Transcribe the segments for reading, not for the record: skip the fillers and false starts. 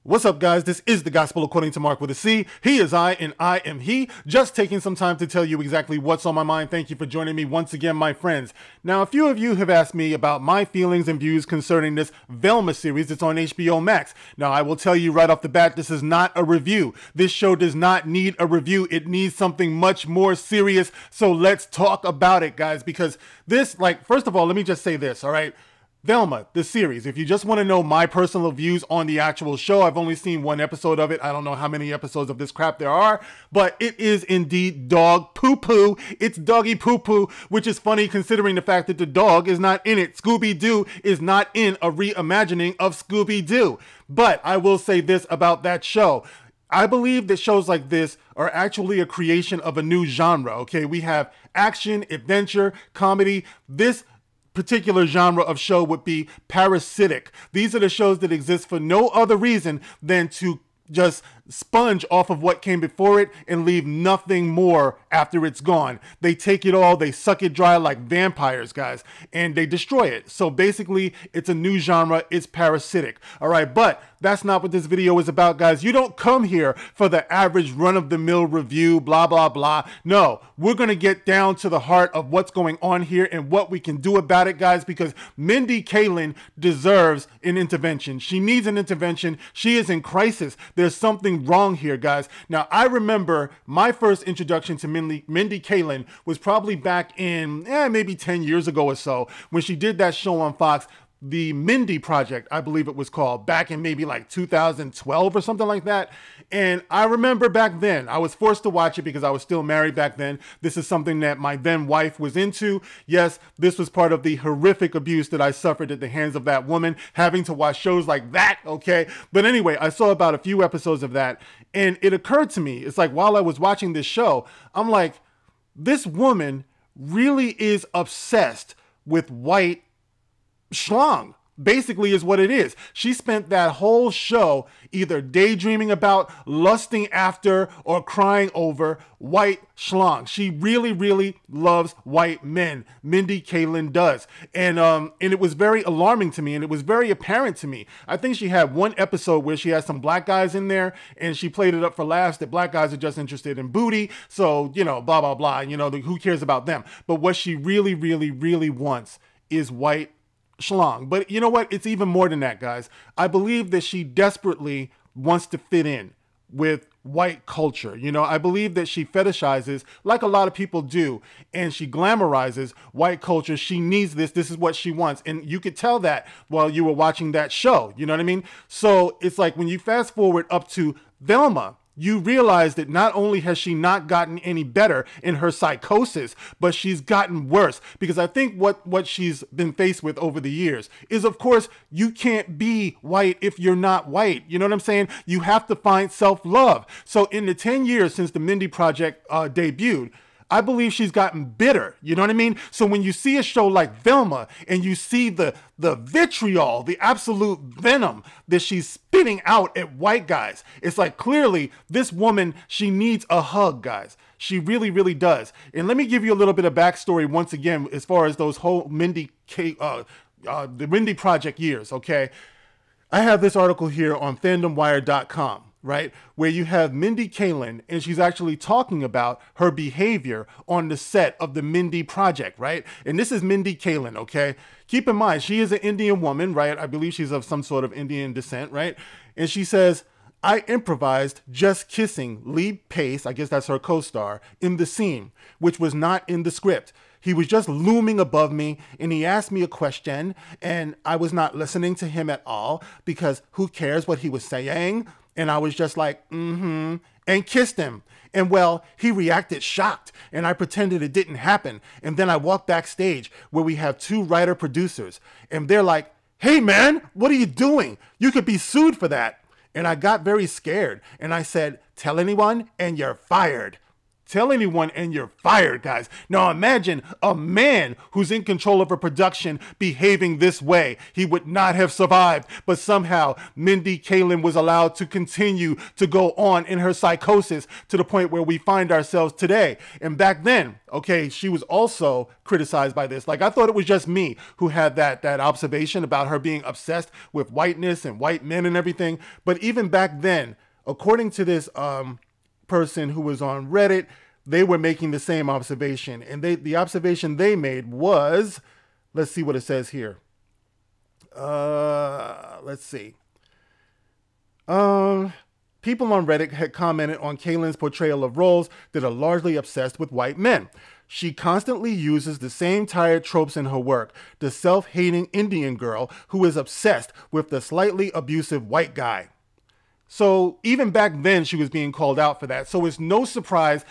What's up, guys? This is the Gospel According to Mark with a C. He is I, and I am he. Just taking some time to tell you exactly what's on my mind. Thank you for joining me once again, my friends. Now, a few of you have asked me about my feelings and views concerning this Velma series that's on HBO Max. Now, I will tell you right off the bat, this is not a review. This show does not need a review. It needs something much more serious. So let's talk about it, guys, because this, first of all, let me just say this, all right? Velma, the series. If you just want to know my personal views on the actual show, I've only seen one episode of it. I don't know how many episodes of this crap there are, but it is indeed dog poo-poo. It's doggy poo-poo, which is funny considering the fact that the dog is not in it. Scooby-Doo is not in a reimagining of Scooby-Doo. But I will say this about that show. I believe that shows like this are actually a creation of a new genre, okay? We have action, adventure, comedy. This particular genre of show would be parasitic. These are the shows that exist for no other reason than to just sponge off of what came before it and leave nothing more after it's gone. They take it all, they suck it dry like vampires, guys, and they destroy it. So basically, it's a new genre, it's parasitic. All right, but that's not what this video is about, guys. You don't come here for the average run-of-the-mill review, blah, blah, blah. No, we're going to get down to the heart of what's going on here and what we can do about it, guys, because Mindy Kaling deserves an intervention. She needs an intervention. She is in crisis. There's something wrong here, guys. Now, I remember my first introduction to Mindy Kaling was probably back in maybe 10 years ago or so when she did that show on Fox, the Mindy Project, I believe it was called, back in maybe like 2012 or something like that. And I remember back then, I was forced to watch it because I was still married back then. This is something that my then wife was into. Yes, this was part of the horrific abuse that I suffered at the hands of that woman, having to watch shows like that, okay? But anyway, I saw about a few episodes of that, and it occurred to me, it's like while I was watching this show, I'm like, this woman really is obsessed with white schlong, basically is what it is. She spent that whole show either daydreaming about, lusting after, or crying over white schlong. She really, really loves white men. Mindy Kaling does. And it was very alarming to me, and it was very apparent to me. I think she had one episode where she had some black guys in there, and she played it up for laughs that black guys are just interested in booty. So, you know, blah, blah, blah. You know, who cares about them? But what she really, really, really wants is white schlong. But you know what? It's even more than that, guys. I believe that she desperately wants to fit in with white culture. You know, I believe that she fetishizes, like a lot of people do, and she glamorizes white culture. She needs this. This is what she wants. And you could tell that while you were watching that show. You know what I mean? So it's like when you fast forward up to Velma, you realize that not only has she not gotten any better in her psychosis, but she's gotten worse. Because I think what she's been faced with over the years is, of course, you can't be white if you're not white. You know what I'm saying? You have to find self-love. So in the 10 years since the Mindy Project debuted, I believe she's gotten bitter. You know what I mean? So when you see a show like Velma and you see the vitriol, the absolute venom that she's spitting out at white guys, it's like clearly this woman, she needs a hug, guys. She really, really does. And let me give you a little bit of backstory once again as far as those whole the Mindy Project years, okay? I have this article here on fandomwire.com. Right, where you have Mindy Kaling, and she's actually talking about her behavior on the set of the Mindy Project, right? And this is Mindy Kaling, okay? Keep in mind, she is an Indian woman, right? I believe she's of some sort of Indian descent, right? And she says, I improvised just kissing Lee Pace, I guess that's her co-star, in the scene, which was not in the script. He was just looming above me, and he asked me a question, and I was not listening to him at all because who cares what he was saying? And I was just like, and kissed him. And well, he reacted shocked, and I pretended it didn't happen. And then I walked backstage where we have two writer-producers, and they're like, hey man, what are you doing? You could be sued for that. And I got very scared, and I said, tell anyone and you're fired. Tell anyone and you're fired, guys. Now imagine a man who's in control of a production behaving this way. He would not have survived, but somehow Mindy Kaling was allowed to continue to go on in her psychosis to the point where we find ourselves today. And back then, okay, she was also criticized by this. Like, I thought it was just me who had that observation about her being obsessed with whiteness and white men and everything. But even back then, according to this person who was on Reddit, they were making the same observation. And the observation they made was, let's see what it says here. Let's see. People on Reddit had commented on Kaling's portrayal of roles that are largely obsessed with white men. She constantly uses the same tired tropes in her work. The self-hating Indian girl who is obsessed with the slightly abusive white guy. So even back then, she was being called out for that. So it's no surprise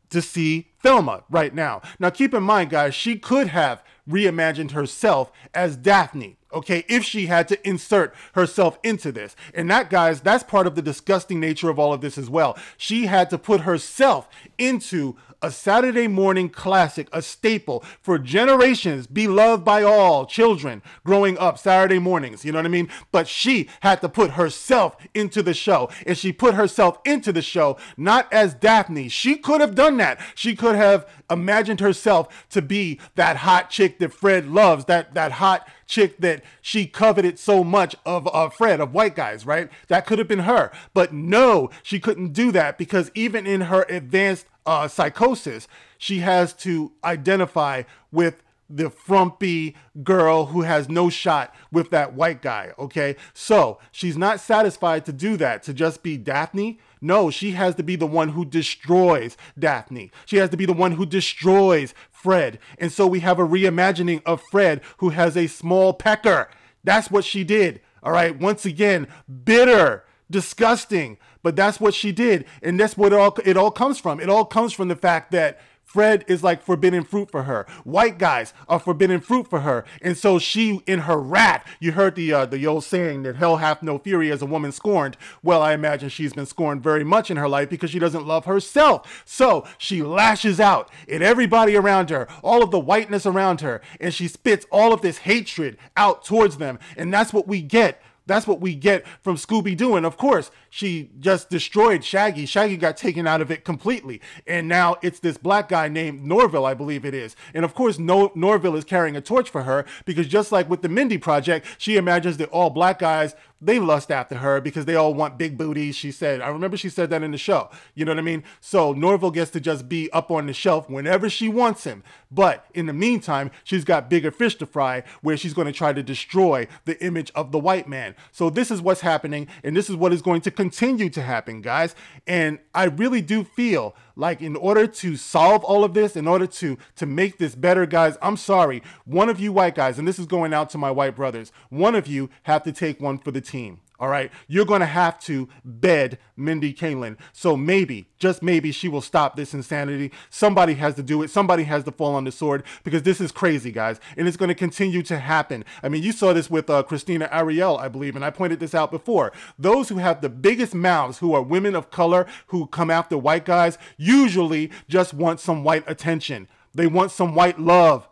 to see Velma right now. Now, keep in mind, guys, she could have reimagined herself as Daphne, okay, if she had to insert herself into this. And that, guys, that's part of the disgusting nature of all of this as well. She had to put herself into a Saturday morning classic, a staple for generations, beloved by all children growing up Saturday mornings, you know what I mean? But she had to put herself into the show, and she put herself into the show not as Daphne. She could have done that. She could have imagined herself to be that hot chick that Fred loves, that hot chick that she coveted so much of Fred, of white guys, right? That could have been her. But no, she couldn't do that, because even in her advanced psychosis, she has to identify with the frumpy girl who has no shot with that white guy, okay? So she's not satisfied to do that, to just be Daphne. No, she has to be the one who destroys Daphne. She has to be the one who destroys Fred. And so we have a reimagining of Fred who has a small pecker. That's what she did, all right? Once again, bitter, disgusting, but that's what she did. And that's what it all comes from. It all comes from the fact that Fred is like forbidden fruit for her. White guys are forbidden fruit for her. And so she, in her wrath, you heard the old saying that hell hath no fury as a woman scorned. Well, I imagine she's been scorned very much in her life because she doesn't love herself. So she lashes out at everybody around her, all of the whiteness around her, and she spits all of this hatred out towards them. And that's what we get. That's what we get from Scooby-Doo. And of course, she just destroyed Shaggy. Shaggy got taken out of it completely. And now it's this black guy named Norville, I believe it is. And of course, Norville is carrying a torch for her, because just like with the Mindy Project, she imagines that all black guys, they lust after her because they all want big booties, she said. I remember she said that in the show. You know what I mean? So Norville gets to just be up on the shelf whenever she wants him. But in the meantime, she's got bigger fish to fry, where she's going to try to destroy the image of the white man. So this is what's happening, and this is what is going to continue to happen, guys. And I really do feel like in order to solve all of this, in order to make this better, guys, I'm sorry, one of you white guys, and this is going out to my white brothers, one of you have to take one for the team. All right, you're going to have to bed Mindy Kaling. So maybe, just maybe, she will stop this insanity. Somebody has to do it. Somebody has to fall on the sword, because this is crazy, guys. And it's going to continue to happen. I mean, you saw this with Christina Ariel, I believe, and I pointed this out before. Those who have the biggest mouths, who are women of color, who come after white guys, usually just want some white attention. They want some white love.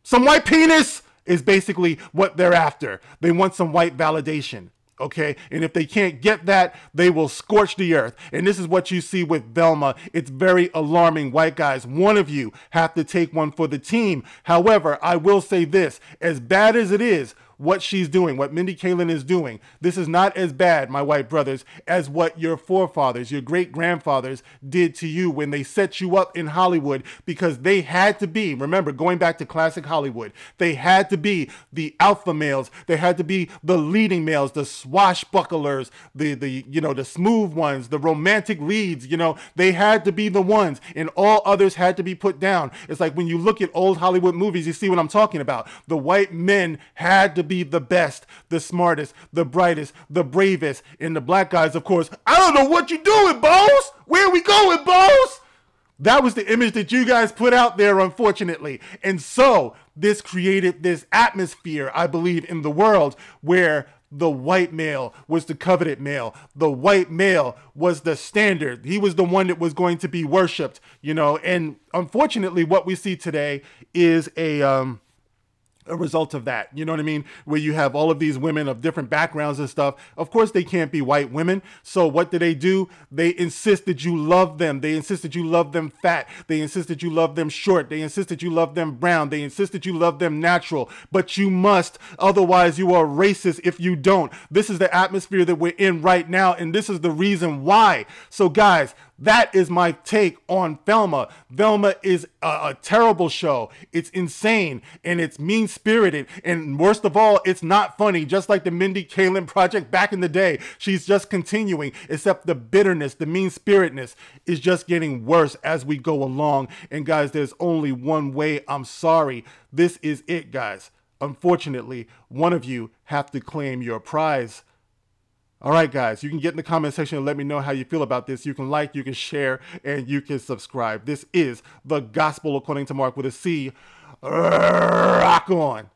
Some white penis is basically what they're after. They want some white validation. Okay, and if they can't get that, they will scorch the earth. And this is what you see with Velma. It's very alarming, white guys. One of you have to take one for the team. However, I will say this, as bad as it is, what she's doing, what Mindy Kaling is doing, this is not as bad, my white brothers, as what your forefathers, your great-grandfathers did to you when they set you up in Hollywood, because they had to be, remember, going back to classic Hollywood, they had to be the alpha males, they had to be the leading males, the swashbucklers, the smooth ones, the romantic leads, they had to be the ones, and all others had to be put down. It's like when you look at old Hollywood movies, you see what I'm talking about. The white men had to be the best, the smartest, the brightest, the bravest, and the black guys, of course, I don't know what you're doing, boss. Where are we going, boss? That was the image that you guys put out there, unfortunately. And so this created this atmosphere, I believe, in the world where the white male was the coveted male. The white male was the standard. He was the one that was going to be worshipped, you know. And unfortunately, what we see today is a result of that, you know what I mean? Where you have all of these women of different backgrounds and stuff. Of course, they can't be white women. So what do? They insist that you love them. They insist that you love them fat. They insist that you love them short. They insist that you love them brown. They insist that you love them natural. But you must, otherwise you are racist if you don't. This is the atmosphere that we're in right now, and this is the reason why. So guys, that is my take on Velma. Velma is a terrible show. It's insane and it's mean-spirited. And worst of all, it's not funny. Just like the Mindy Kaling Project back in the day. She's just continuing, except the bitterness, the mean-spiritedness is just getting worse as we go along. And guys, there's only one way. I'm sorry. This is it, guys. Unfortunately, one of you have to claim your prize. All right, guys, you can get in the comment section and let me know how you feel about this. You can like, you can share, and you can subscribe. This is The Gospel According to Mark with a C. Rock on.